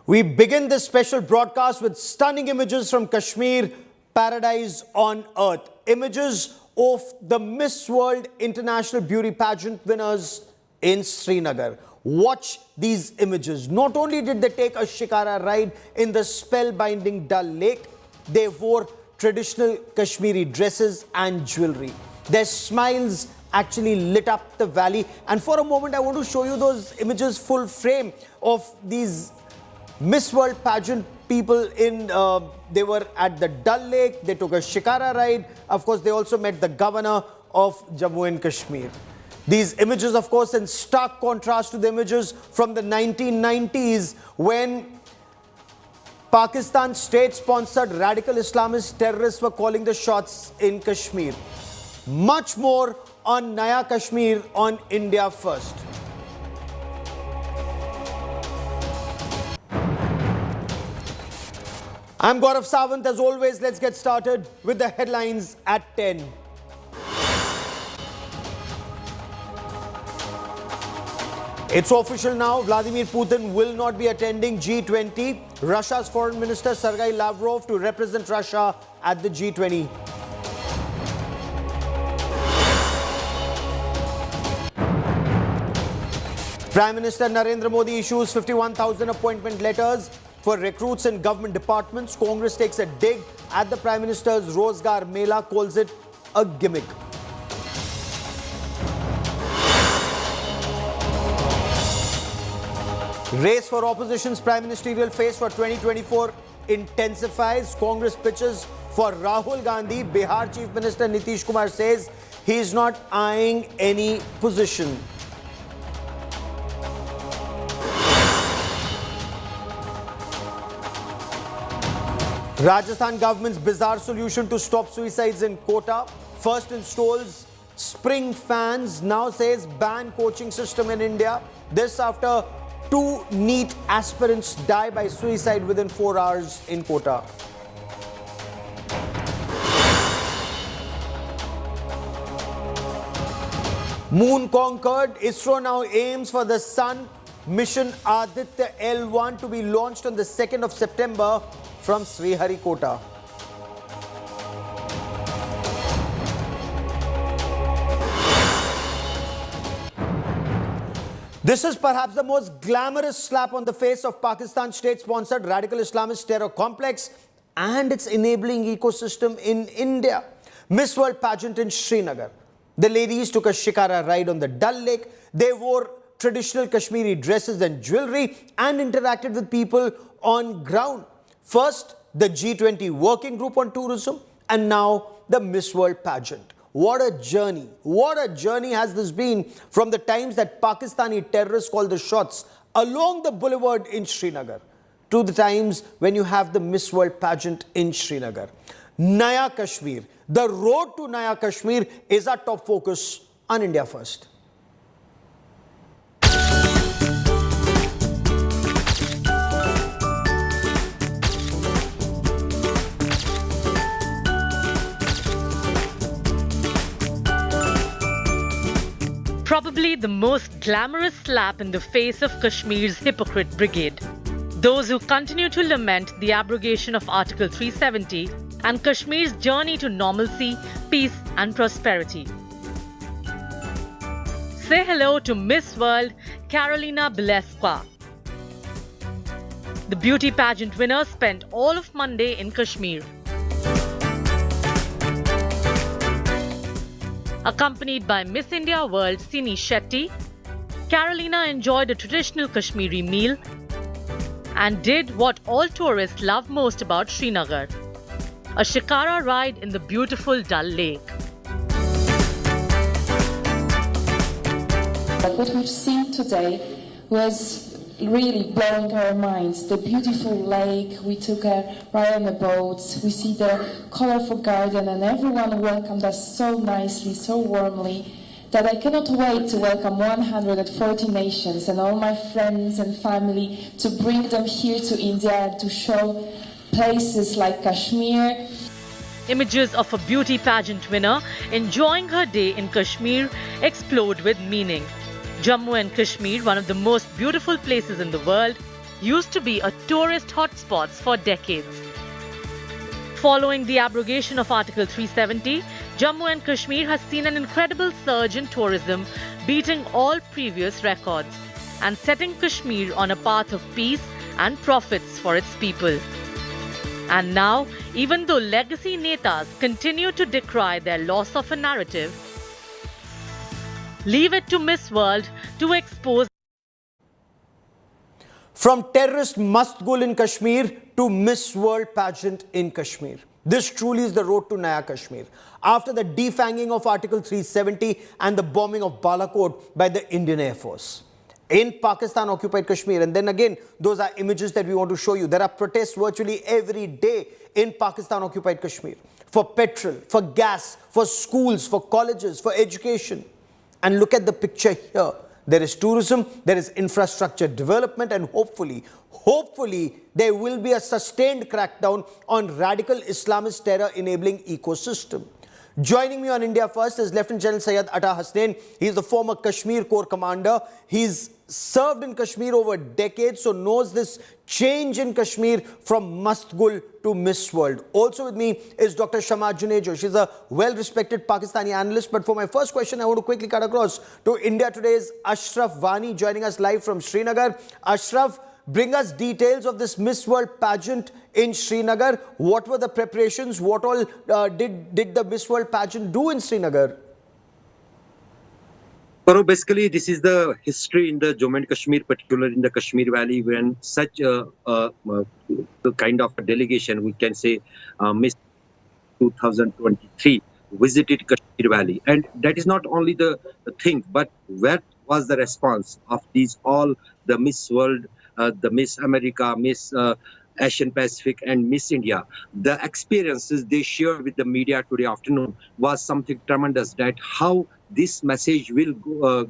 We begin this special broadcast with stunning images from Kashmir, paradise on earth. Images of the Miss World International Beauty Pageant winners in Srinagar. Watch these images. Not only did they take a Shikara ride in the spellbinding Dal Lake, they wore traditional Kashmiri dresses and jewelry. Their smiles actually lit up the valley. And for a moment, I want to show you those images full frame of these Miss World pageant people they were at the Dal Lake, they took a Shikara ride. Of course, they also met the governor of Jammu and Kashmir. These images, of course, in stark contrast to the images from the 1990s when Pakistan state-sponsored radical Islamist terrorists were calling the shots in Kashmir. Much more on Naya Kashmir on India First. I'm Gaurav Sawant. As always, let's get started with the headlines at 10. It's official now, Vladimir Putin will not be attending G20. Russia's Foreign Minister Sergei Lavrov to represent Russia at the G20. Prime Minister Narendra Modi issues 51,000 appointment letters for recruits in government departments. Congress takes a dig at the Prime Minister's Rozgar Mela, calls it a gimmick. Race for opposition's prime ministerial face for 2024 intensifies. Congress pitches for Rahul Gandhi. Bihar Chief Minister Nitish Kumar says he is not eyeing any position. Rajasthan government's bizarre solution to stop suicides in Kota. First installs spring fans, now says ban coaching system in India. This after 2 NEET aspirants die by suicide within 4 hours in Kota. Moon conquered. ISRO now aims for the sun. Mission Aditya L1 to be launched on the 2nd of September from Sriharikota. This is perhaps the most glamorous slap on the face of Pakistan state-sponsored radical Islamist terror complex and its enabling ecosystem in India. Miss World pageant in Srinagar. The ladies took a Shikara ride on the Dal Lake. They wore traditional Kashmiri dresses and jewelry and interacted with people on ground. First, the G20 working group on tourism, and now the Miss World pageant. What a journey. What a journey has this been from the times that Pakistani terrorists called the shots along the boulevard in Srinagar to the times when you have the Miss World pageant in Srinagar. Naya Kashmir. The road to Naya Kashmir is our top focus on India First. Probably the most glamorous slap in the face of Kashmir's hypocrite brigade. Those who continue to lament the abrogation of Article 370 and Kashmir's journey to normalcy, peace and prosperity. Say hello to Miss World Carolina Bileska. The beauty pageant winner spent all of Monday in Kashmir. Accompanied by Miss India World Sini Shetty, Carolina enjoyed a traditional Kashmiri meal and did what all tourists love most about Srinagar, a Shikara ride in the beautiful Dal Lake. What we've seen today was really blowing our minds. The beautiful lake, we took a ride on the boats, we see the colorful garden, and everyone welcomed us so nicely, so warmly, that I cannot wait to welcome 140 nations and all my friends and family, to bring them here to India and to show places like Kashmir. Images of a beauty pageant winner enjoying her day in Kashmir explode with meaning. Jammu and Kashmir, one of the most beautiful places in the world, used to be a tourist hotspot for decades. Following the abrogation of Article 370, Jammu and Kashmir has seen an incredible surge in tourism, beating all previous records and setting Kashmir on a path of peace and profits for its people. And now, even though legacy netas continue to decry their loss of a narrative, leave it to Miss World to expose. From terrorist Mast Gul in Kashmir to Miss World pageant in Kashmir. This truly is the road to Naya Kashmir. After the defanging of Article 370 and the bombing of Balakot by the Indian Air Force in Pakistan occupied Kashmir. And then again, those are images that we want to show you. There are protests virtually every day in Pakistan occupied Kashmir for petrol, for gas, for schools, for colleges, for education. And look at the picture here. There is tourism, there is infrastructure development, and hopefully, there will be a sustained crackdown on radical Islamist terror enabling ecosystem. Joining me on India First is Lieutenant General Syed Atta Hasnain. He is the former Kashmir Corps commander. He's served in Kashmir over decades, so knows this change in Kashmir from Mast Gul to Miss World. Also with me is Dr. Shama Junejo. She's a well-respected Pakistani analyst. But for my first question, I want to quickly cut across to India Today's Ashraf Vani, joining us live from Srinagar. Ashraf, bring us details of this Miss World pageant in Srinagar. What were the preparations? What all did the Miss World pageant do in Srinagar? So basically, this is the history in the Jammu and Kashmir, particularly in the Kashmir Valley, when such a kind of a delegation, we can say, Miss 2023, visited Kashmir Valley. And that is not only the thing, but what was the response of these all the Miss World, the Miss America, Miss Asian Pacific, and Miss India. The experiences they shared with the media today afternoon was something tremendous, that how this message will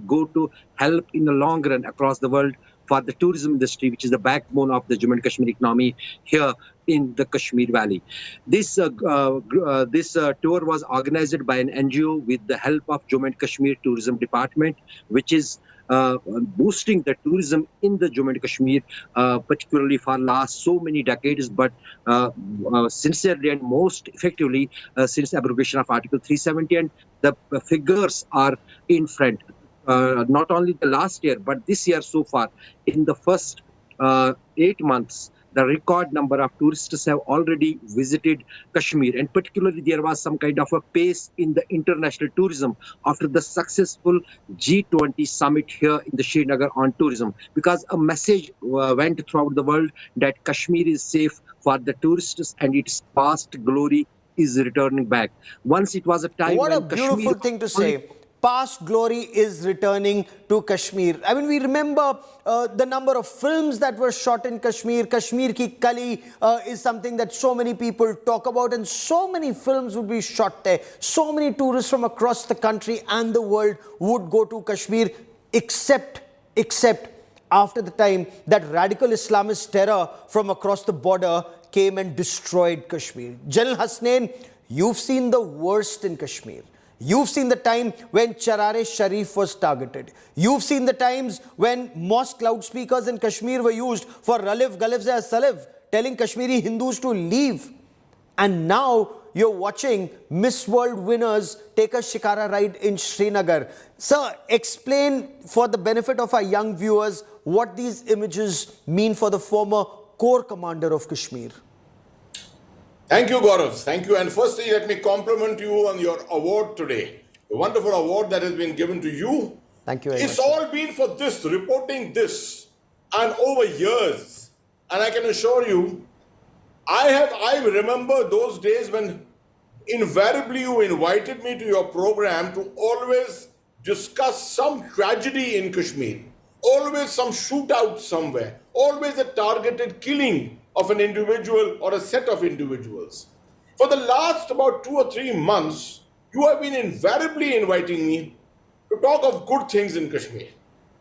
go to help in the long run across the world for the tourism industry, which is the backbone of the Jammu and Kashmir economy here in the Kashmir Valley. This tour was organized by an NGO with the help of Jammu and Kashmir Tourism Department, which is boosting the tourism in the Jammu and Kashmir, particularly for last so many decades, but sincerely and most effectively since abrogation of Article 370. And the figures are in front. Not only the last year, but this year so far, in the first 8 months, the record number of tourists have already visited Kashmir. And particularly there was some kind of a pace in the international tourism after the successful G20 summit here in the Srinagar on tourism, because a message went throughout the world that Kashmir is safe for the tourists and its past glory is returning back. Once it was a time what when a beautiful Kashmir thing to say. Past glory is returning to Kashmir. I mean, we remember the number of films that were shot in Kashmir. Kashmir Ki Kali is something that so many people talk about, and so many films would be shot there. So many tourists from across the country and the world would go to Kashmir, except after the time that radical Islamist terror from across the border came and destroyed Kashmir. General Hasnain, you've seen the worst in Kashmir. You've seen the time when Charare Sharif was targeted. You've seen the times when mosque loudspeakers in Kashmir were used for Ralif Galif Zaya Salif, telling Kashmiri Hindus to leave. And now you're watching Miss World winners take a Shikara ride in Srinagar. Sir, explain for the benefit of our young viewers what these images mean for the former Corps Commander of Kashmir. Thank you, Gaurav. Thank you. And firstly, let me compliment you on your award today. A wonderful award that has been given to you. Thank you very much. It's all been for this, reporting this, and over years. And I can assure you, I remember those days when invariably you invited me to your program to always discuss some tragedy in Kashmir, always some shootout somewhere, always a targeted killing of an individual or a set of individuals. For the last about 2 or 3 months, you have been invariably inviting me to talk of good things in Kashmir,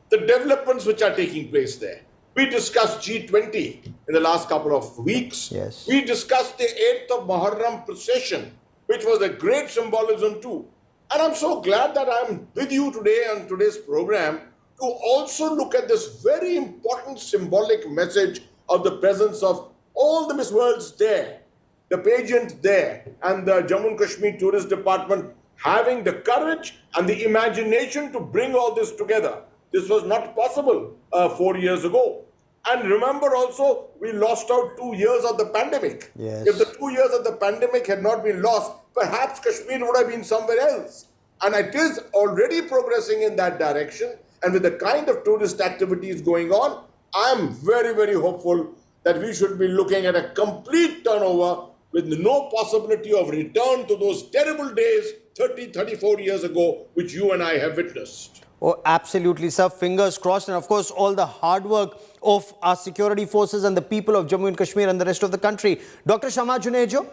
the developments which are taking place there. We discussed G20 in the last couple of weeks. Yes. We discussed the 8th of Muharram procession, which was a great symbolism too. And I'm so glad that I'm with you today on today's program to also look at this very important symbolic message of the presence of all the Miss Worlds there, the pageant there, and the Jammu and Kashmir Tourist Department having the courage and the imagination to bring all this together. This was not possible 4 years ago. And remember also, we lost out 2 years of the pandemic. Yes. If the 2 years of the pandemic had not been lost, perhaps Kashmir would have been somewhere else. And it is already progressing in that direction. And with the kind of tourist activities going on, I am very, very hopeful that we should be looking at a complete turnover with no possibility of return to those terrible days 30, 34 years ago, which you and I have witnessed. Oh, absolutely, sir. Fingers crossed. And of course, all the hard work of our security forces and the people of Jammu and Kashmir and the rest of the country. Dr. Shama Junejo,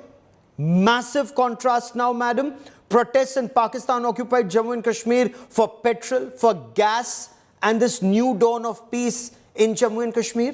massive contrast now, madam. Protests in Pakistan-occupied Jammu and Kashmir for petrol, for gas, and this new dawn of peace in Jammu and Kashmir.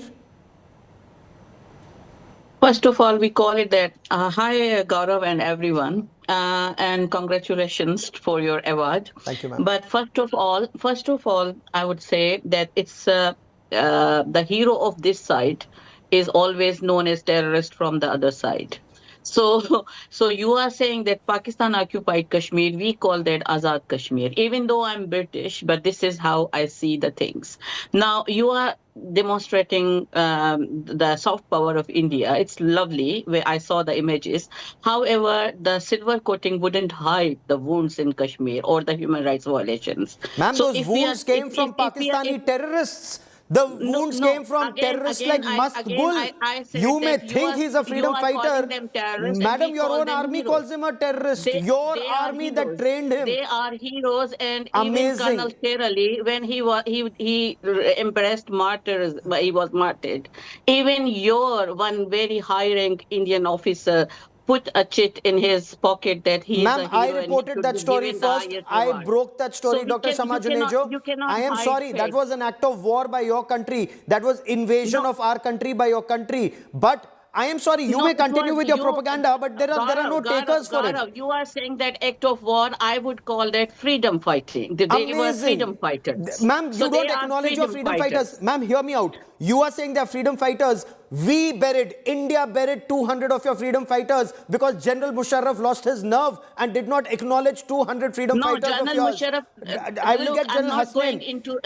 First of all, we call it that. Hi, Gaurav and everyone, and congratulations for your award. Thank you, ma'am. But first of all, I would say that it's the hero of this side is always known as terrorist from the other side. So you are saying that Pakistan occupied Kashmir, we call that Azad Kashmir, even though I'm British, but this is how I see the things. Now, you are demonstrating the soft power of India. It's lovely where I saw the images. However, the silver coating wouldn't hide the wounds in Kashmir or the human rights violations. Ma'am, So those if we are- wounds came if- from if we are- Pakistani terrorists. The wounds came from terrorists like Mast Gul. I said You may that think he's a freedom you are fighter. calling them terrorists and Madam, we your call own them army heroes. calls him a terrorist. They Your are army that heroes. trained him. They are heroes, and Amazing. even Colonel Sher Ali, when he embraced martyrs, he was martyred. Even your one very high-rank Indian officer put a chit in his pocket that he is a Ma'am, hero I and he reported should that be story given the first. highest I reward. broke that story, So Dr. Shama Junejo. you cannot I am hide sorry. That faith. was an act of war by your country. That was invasion of our country by your country. But I am sorry, you No, may it continue was with your you- propaganda, but there are no takers for it. Gaurav, you are saying that act of war, I would call that freedom fighting. They were Amazing. freedom fighters. Ma'am, So you they don't are acknowledge your freedom fighters. fighters. Ma'am, hear me out. You are saying they're freedom fighters. We buried, India buried 200 of your freedom fighters because General Musharraf lost his nerve and did not acknowledge 200 freedom No, fighters General of yours. Musharraf. I will Look, get General I'm not going Hasnain. into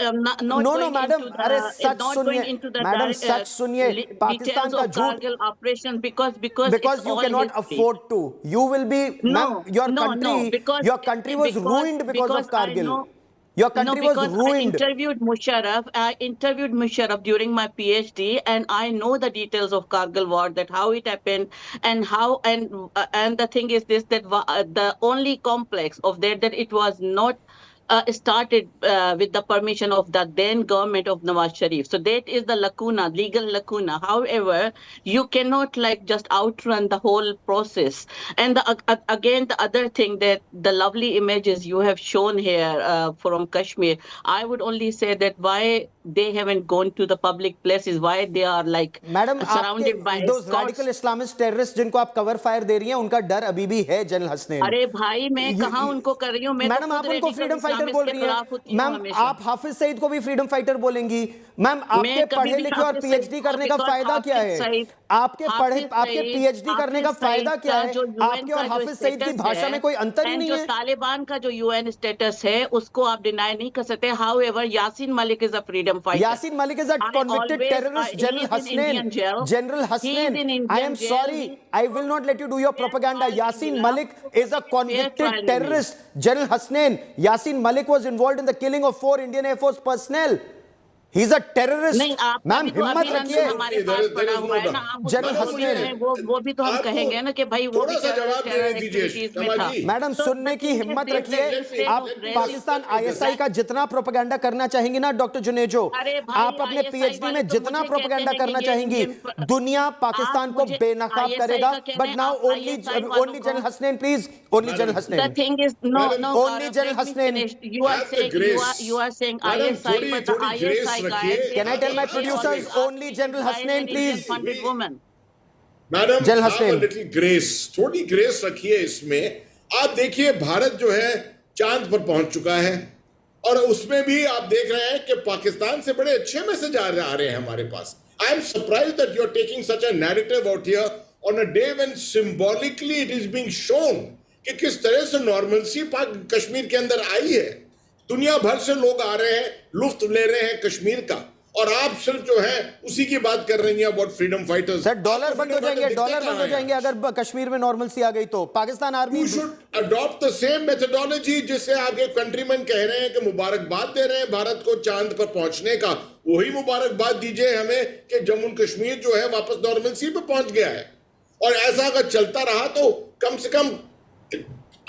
No, madam. Arre, sach not going suniye. into the Madam, sach suniye. details Pakistan ka of jhoot. Kargil operation because Because it's you all cannot history. afford to. You will be, No, ma'am, your no, because your country was ruined because of I Kargil. know. Your country was because ruined. I interviewed Musharraf during my PhD, and I know the details of Kargil war, that how it happened, and how and the thing is this, that the only complex of that it was not started with the permission of the then government of Nawaz Sharif. So that is the lacuna, legal lacuna. However, you cannot like just outrun the whole process. And again, the other thing, that the lovely images you have shown here from Kashmir, I would only say that why they haven't gone to the public places, why they are like madam surrounded by those escorts. radical Islamist terrorists जिनको आप cover fire दे रही हैं उनका डर अभी भी है general Hasnain अरे भाई मैं कहाँ उनको कर रही हूँ, मैं मैडम तो आप खुद उनको radical फ्रीडम फाइटर बोल Islamist के रही खिलाफ हैं होती हूँ मैम हमेशा। आप हाफिज सईद को भी फ्रीडम फाइटर बोलेंगी मैम आपके मैं कभी पढ़े भी लिखे और हाफिज पीएचडी सईद करने का because फायदा क्या हाफिज है सईद- आपके हाफिज पीएचडी करने का हाफिज फायदा सईद क्या का है जो UN आपके और का जो हाफिज सईद की status भाषा है, में कोई अंतर ही and नहीं जो है तालिबान का जो UN स्टेटस है उसको आप डिनाई नहीं कर सकते। However, Yasin Malik is a freedom fighter. Yasin Malik is a I convicted always- terrorist. he General is in Hasnain. Indian jail. General He is in Hasnain. Indian I am jail. sorry. He- I will not let you do your propaganda. trial Yasin will Malik have is a fair convicted trial will terrorist. General Hasnain. Yasin Malik was involved in the killing of 4 Indian Air Force personnel. He's a terrorist. नहीं आपका ma'am भी तो हिम्मत अभिनंदन रखिए हमारे There pass is- there पड़ा is no हुआ है ना, doubt. आप जनरल उसको बोल रहे हसनैन। हैं, वो भी तो हम आपको कहेंगे ना कि भाई वो थोड़ा भी सा जवाब देने terror दीजिए, activities में शर्मा था। जी। मैडम So सुनने the की thing is हिम्मत this, रखिए this state आप of grace- पाकिस्तान आईएसआई का जितना प्रोपेगेंडा करना चाहेंगी ना डॉक्टर जुनेजो अरे भाई, आप अपने ISI पीएचडी वाले में तो जितना मुझे प्रोपेगेंडा कहते हैं करना कि ये चाहेंगी इंडियन- दुनिया पाकिस्तान आप को मुझे बेनकाब ISI करेगा का कहना बट है, नाउ आप ओनली ISI वालों ओनली को- general Hasnain please only general The Hasnain thing is, no, Madam, no, only Gaurav, General let me Hasnain. finish. You are Have the saying grace. you are saying Madam, ISI, but the थोड़ी grace ISI guys. रखिए। Can I tell my they producers always ask only me General to find Hasnain, an please? Indian-funded woman. Madam general have Hasnain. a little grace, थोड़ी grace रखिए इसमें। आप देखिए भारत जो है चांद पर पहुंच चुका है और उसमें भी आप देख रहे हैं कि पाकिस्तान से बड़े अच्छे मैसेज आ रहे हैं हमारे पास. I am surprised that you are taking such a narrative out here on a day when symbolically it is being shown कि किस तरह से नॉर्मलसी कश्मीर के अंदर आई है. दुनिया भर से लोग आ रहे हैं, लुत्फ ले रहे हैं कश्मीर का, और आप सिर्फ जो है उसी की बात कर रही हैं about freedom fighters. Sir dollar बंद हो जाएंगे अगर कश्मीर में नॉर्मलसी आ गई तो. Pakistan army You should adopt the same methodology जिससे आपके कंट्रीमैन कह रहे हैं कि मुबारकबाद दे रहे हैं भारत को चांद पर पहुंचने का, वही मुबारकबाद दीजिए हमें कि जम्मू कश्मीर जो है वापस नॉर्मलसी पे पहुंच गया है. और ऐसा अगर चलता रहा तो कम से कम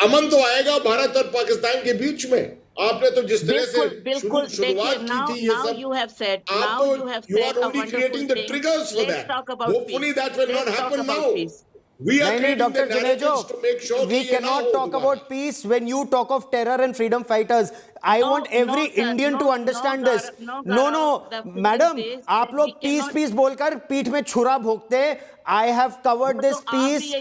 अमन तो आएगा भारत और पाकिस्तान के बीच में. आपने तो जिस तरह से शुरुआत की थी ये सब, आप तो you are only creating the triggers for that. Hopefully that will not happen now. We are creating the narratives to make sure we cannot talk about peace when you talk of terror and freedom fighters. I want every Indian to understand this. No, madam, आप लोग peace बोलकर पीठ में छुरा भोंकते. I have covered this peace.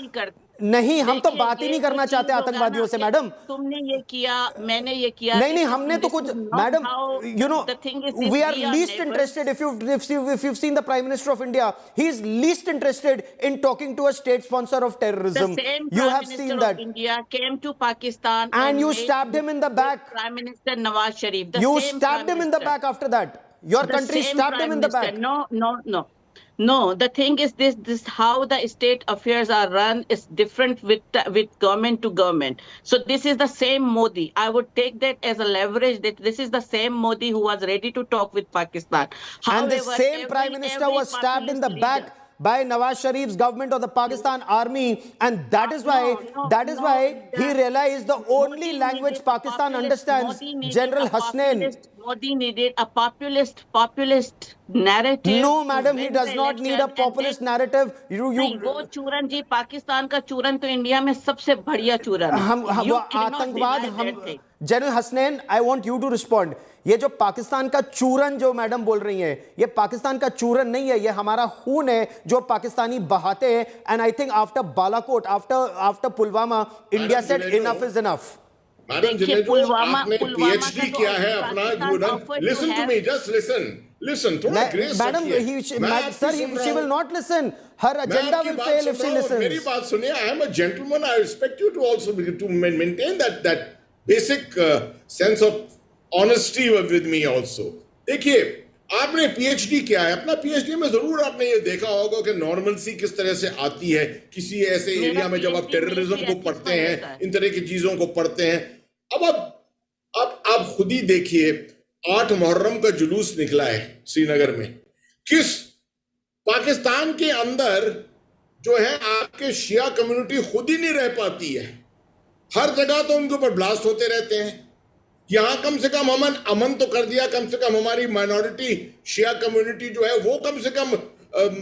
नहीं, हम तो बात ही नहीं करना चाहते आतंकवादियों से मैडम. तुमने ये किया, मैंने ये किया. नहीं, हमने तो कुछ madam, you know, we are least interested. If you've seen the Prime Minister of India, he is least interested in talking to a state sponsor of terrorism. The same you Prime have Minister seen of that. India came to Pakistan and you stabbed him in the back. Prime Minister Nawaz Sharif. You stabbed him in the back after that. Your country stabbed him in the back. No, the thing is this how the state affairs are run is different with government to government. So this is the same Modi. I would take that as a leverage that this is the same Modi who was ready to talk with Pakistan. And the same Prime Minister was stabbed in the back by Nawaz Sharif's government or the Pakistan army, and that is why he realized the only language Pakistan understands, General Hasnain. Modi needed a populist narrative. No, madam, he does not need a populist narrative. वो चूरन जी, पाकिस्तान का चूरन तो India में सबसे बढ़िया चूरन है. आतंकवाद general Hasnain, I want you to respond. ये जो पाकिस्तान का चूरन जो मैडम बोल रही हैं, ये पाकिस्तान का चूरन नहीं है, ये हमारा खून है जो पाकिस्तानी बहाते हैं. And I think after Balakot, after Pulwama, India said enough is enough. Madam जिनेजो, आपने PhD किया है अपना. Listen to me, just listen. थोड़ा grace रखिए. Sir, she will not listen. Her agenda will fail if she listens. मेरी बात सुनिए. I am a gentleman. I respect you to also to maintain that basic sense of honesty with me also. देखिए, आपने PhD किया है. अपना PhD में जरूर आपने ये देखा होगा कि नॉर्मलसी किस तरह से आती है किसी ऐसे एरिया में जब आप टेररिज्म को पढ़ते हैं, इन तरह की चीजों को पढ़ते हैं. अब आप खुद ही देखिए, 8 मुहर्रम का जुलूस निकला है श्रीनगर में. किस पाकिस्तान के अंदर जो है आपके शिया कम्युनिटी खुद ही नहीं रह पाती है. हर जगह तो उनके ऊपर ब्लास्ट होते रहते हैं. यहां कम से कम अमन तो कर दिया. कम से कम हमारी माइनॉरिटी शिया कम्युनिटी जो है वो कम से कम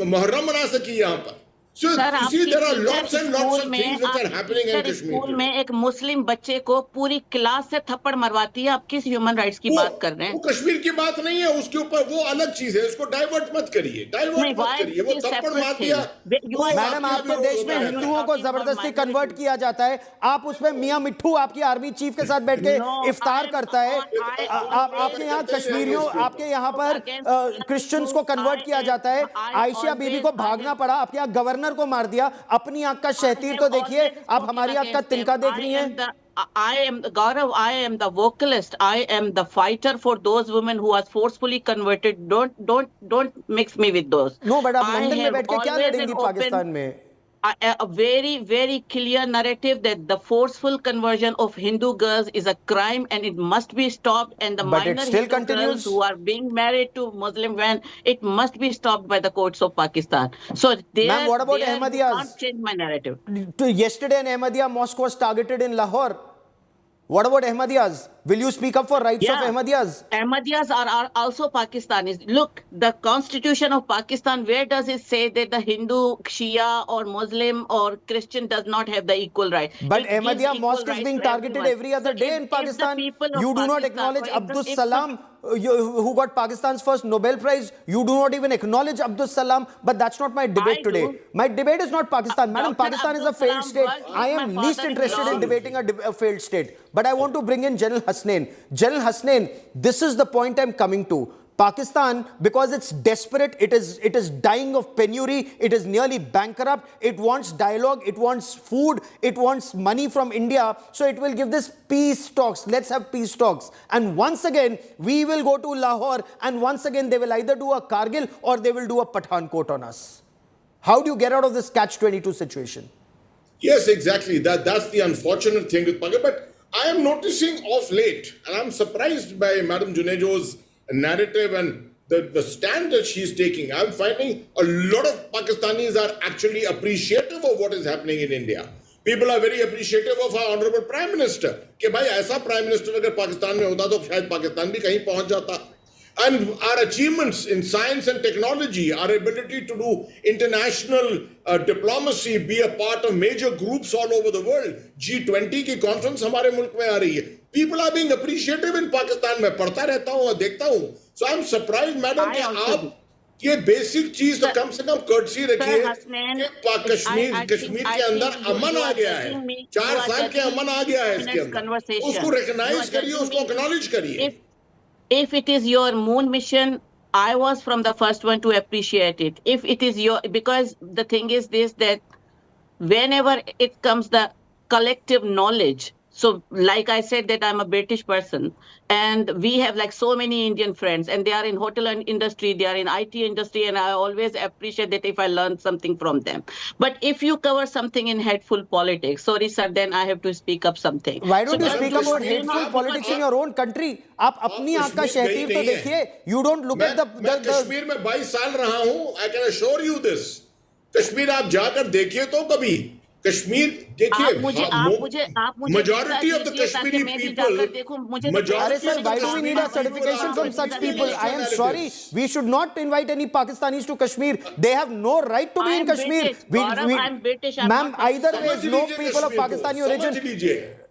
मुहर्रम मना सकी यहां पर. So you see, there are lots and lots of things which are happening in Kashmir. School में एक मुस्लिम बच्चे को पूरी क्लास से थप्पड़ मरवाती है. आप किस ह्यूमन राइट्स की बात कर रहे हैं? वो कश्मीर की बात नहीं है, उसके ऊपर वो अलग चीज है. उसको डाइवर्ट मत करिए. वो थप्पड़ मार दिया. मैडम, आपके देश में हिंदुओं को जबरदस्ती कन्वर्ट किया जाता है. आप उसमें मियां मिट्ठू आपकी आर्मी चीफ के साथ बैठ के इफ्तार करता है. आपके यहाँ कश्मीरियों, आपके यहाँ पर क्रिश्चियंस को कन्वर्ट किया जाता है. आयशा बीबी को भागना पड़ा. आपके यहाँ गवर्नर को मार दिया. अपनी आंख का शहतीर तो देखिए, आप हमारी आंख का तिनका देख रही हैं. I am Gaurav. I am the vocalist. I am the fighter for those women who are forcefully converted. Don't mix me with those. No, but आप लंदन में बैठ के क्या लड़ेंगी पाकिस्तान में? A very, very clear narrative that the forceful conversion of Hindu girls is a crime and it must be stopped. And the but minor Hindu girls who are being married to Muslim men, it must be stopped by the courts of Pakistan. So ma'am, what about Ahmadiyyas? Can't change my narrative. Yesterday an Ahmadiyya mosque was targeted in Lahore. What about Ahmadiyyas? Will you speak up for rights of Ahmadiyyas? Ahmadiyyas are also Pakistanis. Look, the constitution of Pakistan, where does it say that the Hindu, Shia or Muslim or Christian does not have the equal right? But Ahmadiyya mosque is being targeted every other day in Pakistan. You do not acknowledge Abdul Salam, who got Pakistan's first Nobel Prize. You do not even acknowledge Abdul Salam. But that's not my debate today. My debate is not Pakistan. Madam, Pakistan is a failed state. I am least interested in debating a failed state. But I want to bring in General Hasnain. General Hasnain, this is the point I'm coming to. Pakistan, because it's desperate, it is dying of penury, it is nearly bankrupt, it wants dialogue, it wants food, it wants money from India, so it will give this peace talks. Let's have peace talks. And once again, we will go to Lahore, and once again, they will either do a Kargil or they will do a Pathankot on us. How do you get out of this catch-22 situation? Yes, exactly. That's the unfortunate thing with Pakistan. But I am noticing of late, and I'm surprised by Madam Junejo's narrative and the stand that she's taking. I'm finding a lot of Pakistanis are actually appreciative of what is happening in India. People are very appreciative of our honorable Prime Minister. कि भाई ऐसा Prime Minister अगर पाकिस्तान में होता तो शायद पाकिस्तान भी कहीं पहुंच जाता. And our achievements in science and technology, our ability to do international diplomacy, be a part of major groups all over the world. G20 की conference हमारे मुल्क में आ रही है. People are being appreciative in Pakistan. मैं पढ़ता रहता हूँ और देखता हूँ. So I'm surprised, madam, कि आप ये बेसिक चीज तो कम से कम कर्टसी रखिए कि कश्मीर के अंदर अमन आ गया है. 4 साल के अमन आ गया है इसके अंदर. उसको रिकॉग्नाइज करिए, उसको एक्नॉलेज करिए. If it is your moon mission, I was from the first one to appreciate it. If it is your, because the thing is this, that whenever it comes the collective knowledge, so like I said that I'm a British person and we have like so many Indian friends and they are in hotel industry, they are in IT industry, and I always appreciate that if I learn something from them. But if you cover something in hateful politics, sorry sir, then I have to speak up something. Why don't you speak about hateful politics in your own country? आप अपनी आंख का शहतीर तो देखिए. You don't look at the Kashmir में 22 साल रहा हूं. I can assure you this. Kashmir आप जाकर देखिए तो कभी कश्मीर देखिए, majority of the Kashmiri people, why do we need a certification from such people? I am sorry, we should not invite any Pakistanis to Kashmir. They have no right to be in Kashmir. I'm British. Ma'am, either way, no people of Pakistani origin.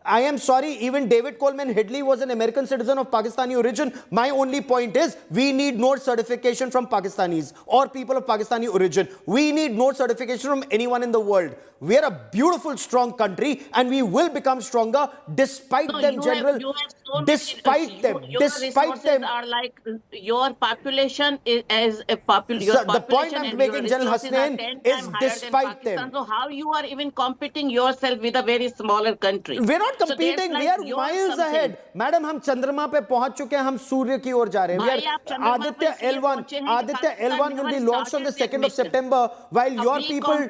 I am sorry, even David Coleman Headley was an American citizen of Pakistani origin. My only point is, we need no certification from Pakistanis or people of Pakistani origin. We need no certification from anyone in the world. We are a beautiful, strong country, and we will become stronger despite them, General. Despite them. Despite them. Are like your population is as a population. The point I'm making, General Hasnain, is despite them. So how you are even competing yourself with a very smaller country? We're not competing, we are miles ahead. Madam, हम चंद्रमा पे पहुंच चुके हैं, हम सूर्य की ओर जा रहे हैं. Aditya L1 will be launched on the 2nd of September, while your people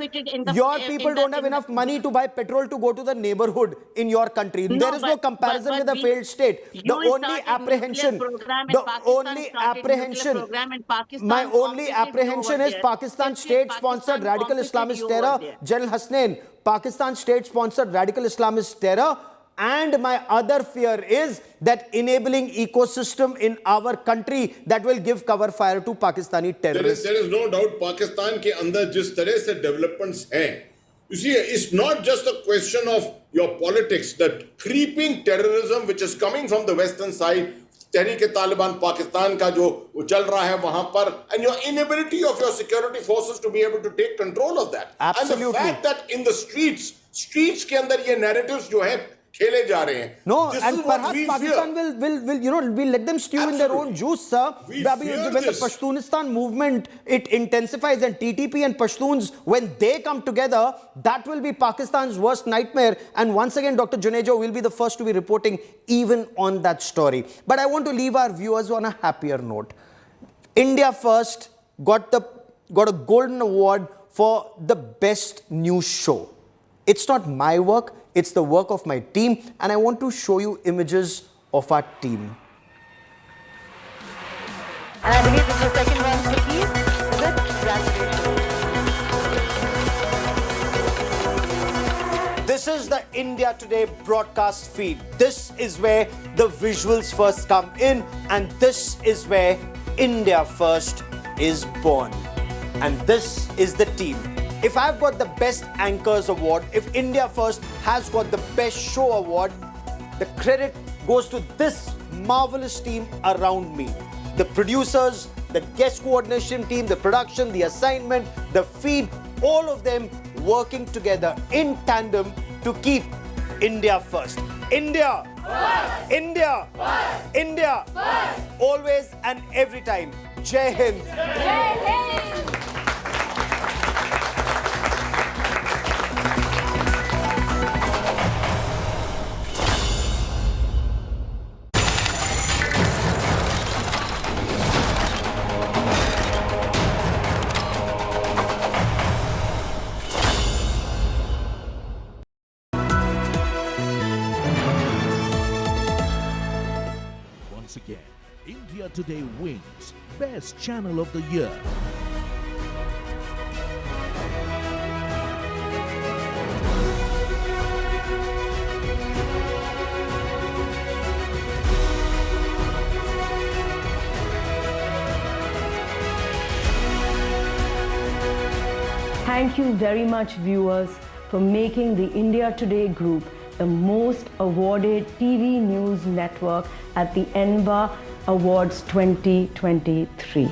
don't have enough money to buy petrol to go to the neighborhood in your country. There is no comparison with a failed state. The only apprehension is Pakistan state-sponsored radical Islamist terror. General Hasnain, Pakistan state-sponsored radical Islamist terror. And my other fear is that enabling ecosystem in our country that will give cover fire to Pakistani terrorists. There is no doubt Pakistan के अंदर जिस तरह से developments हैं. You see, it's not just a question of your politics. That creeping terrorism which is coming from the western side, Tehreek-e-Taliban Pakistan का जो चल रहा है वहां पर, and your inability of your security forces to be able to take control of that. Absolutely. And the fact that in the streets के अंदर ये narratives जो हैं खेले जा रहे हैं. No, and perhaps Pakistan will let them stew in their own juice, sir. When the Pashtunistan movement, it intensifies, and TTP and Pashtuns, when they come together, that will be Pakistan's worst nightmare. And once again, Dr. Junejo will be the first to be reporting even on that story. But I want to leave our viewers on a happier note. India First got a golden award for the best news show. It's not my work, it's the work of my team, and I want to show you images of our team. And I believe this is the second round of the congratulations. This is the India Today broadcast feed. This is where the visuals first come in, and this is where India First is born. And this is the team. If I've got the Best Anchors Award, if India First has got the Best Show Award, the credit goes to this marvelous team around me. The producers, the guest coordination team, the production, the assignment, the feed, all of them working together in tandem to keep India first. India, India. India. Always and every time. Jai Hind. Once again, India Today wins Best Channel of the Year. Thank you very much, viewers, for making the India Today group the most awarded TV news network at the ENVA Awards 2023.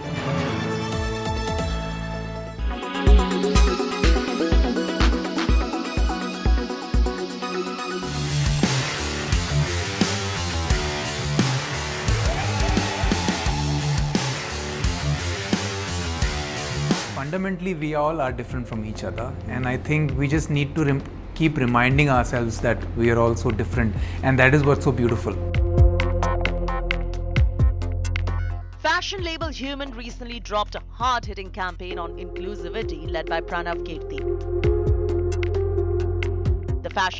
Fundamentally, we all are different from each other, and I think we just need to keep reminding ourselves that we are all so different, and that is what's so beautiful. Fashion label Human recently dropped a hard-hitting campaign on inclusivity led by Pranav Kirti. The fashion